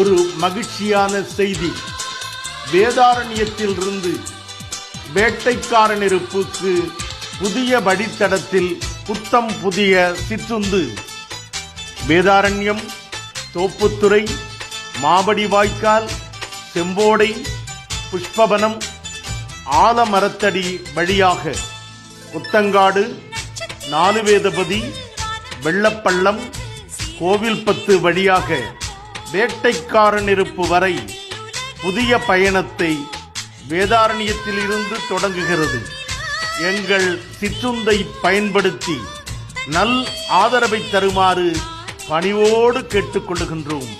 ஒரு மகிழ்ச்சியான செய்தி. வேதாரண்யத்திலிருந்து வேட்டைக்காரனிருப்புக்கு புதிய வழித்தடத்தில் புத்தம் புதிய சிற்றுந்து. வேதாரண்யம், தோப்புத்துறை, மாவடி வாய்க்கால், செம்போடை, புஷ்பவனம், ஆலமரத்தடி வழியாக புத்தங்காடு, நாலுவேதபதி, வெள்ளப்பள்ளம், கோவில்பத்து வழியாக வேட்டைக்காரனிருப்பு வரை புதிய பயணத்தை வேதாரண்யத்திலிருந்து தொடங்குகிறது. எங்கள் சிற்றுந்தை பயன்படுத்தி நல் ஆதரவை தருமாறு பணிவோடு கேட்டுக்கொள்கின்றோம்.